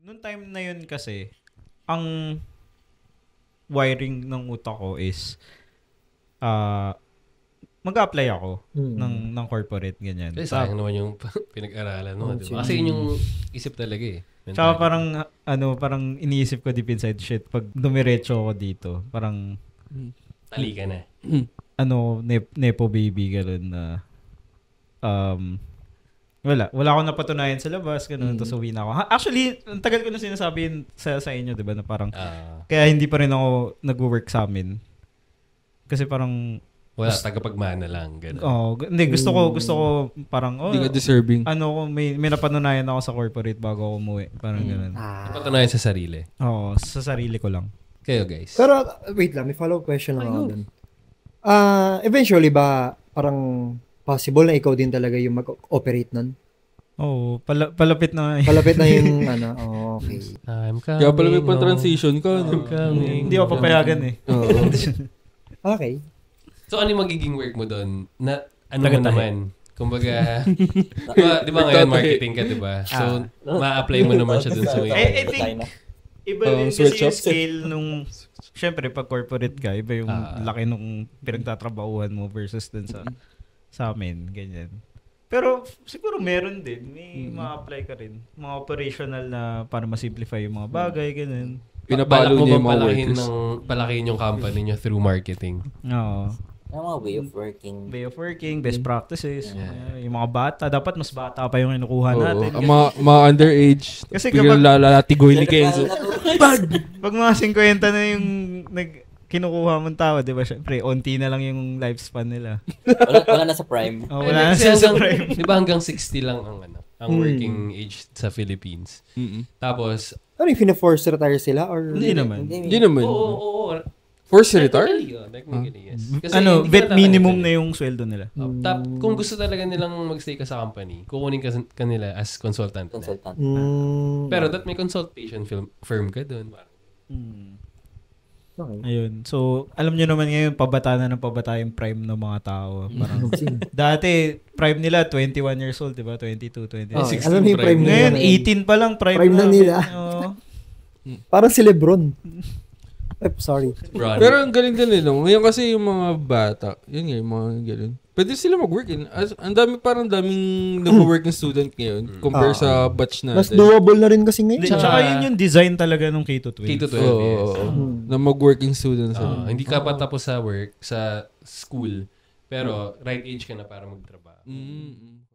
Noong time na yun kasi, ang wiring ng utak ko is mag-apply ako ng corporate, ganyan. Kasi sayang naman yung pinag-aralan mo, di ba? Kasi yun yung isip talaga eh. Tsaka parang, parang iniisip ko deep inside, shit, pag dumiretso ako dito, parang, tali ka na. nepo baby, gano'n na, wala akong napatunayan sa labas, gano'n, tapos uwi na ako. Actually, ang tagal ko na sinasabi yun sa inyo, di ba, na parang, kaya hindi pa rin ako nag-work sa amin. Kasi parang, wala, tagapagmana lang. Hindi, gusto ko parang, hindi ka deserving. May napatunayan ako sa corporate bago ako umuwi. Parang gano'n. Napatunayan sa sarili. Oo, sa sarili ko lang. Kayo, guys. Pero, wait lang, may follow-up question lang ako dun. Eventually ba, parang possible na ikaw din talaga yung mag-operate nun? Oo, palapit na. Palapit na yung, okay. I'm coming. Kaya pala may pa-transition ka. I'm coming. Hindi ako papayagan eh. Okay. So, ano yung magiging work mo doon? Na, ano Taga-tahi. mo naman? Kumbaga, di ba ngayon marketing ka, di ba? So, ma-apply mo naman siya dun sa I think, iba rin kasi yung scale nung, syempre, pag corporate ka, iba yung laki nung pinagtatrabahuhan mo versus dun sa amin, ganyan. Pero, siguro meron din. May ma-apply ka rin. Mga operational na para ma-simplify yung mga bagay, ganyan. Pinapalo niya yung mga workers. Palakihin yung company niyo through marketing. Oo. way of working. Way of working, best practices. Yung mga bata, dapat mas bata pa yung inukuha natin. Ang mga underage, Kasi biglang lalatigoy ni Kenzo. Pag mga 50 na yung kinukuha mong tao, di ba? Siyempre, onti na lang yung lifespan nila. wala na sa prime. Wala na sa prime. Di ba hanggang 60 lang ang working age sa Philippines. Tapos, Ano yung fina-force retire sila? Or Hindi naman. Hindi naman. Oo. Force retire? Technically, yes. Kasi vet minimum na yung sweldo nila. Kung gusto talaga nilang magstay ka sa company, kukunin ka nila as consultant na. Pero may consultation firm ka doon. Okay. Ayun. So, alam nyo naman ngayon, pabata na ng pabata yung prime ng mga tao. Parang, dati, prime nila, 21 years old, di ba? 22, 23. Alam mo yung prime Ngayon, nila. 18 pa lang, prime na nila. Parang si Lebron. Sorry. Pero ang galing din nila. Ngayon kasi yung mga bata, yun nga, yung mga ganun. Pwede sila mag-work in. Ang daming nag-working student ngayon compare sa batch natin. Mas doable na rin kasi ngayon. Tsaka yun yung design talaga ng K-12. K-12, yes. Na mag-working students. Hindi ka pa tapos sa work, sa school, pero right age ka na para magtrabaho.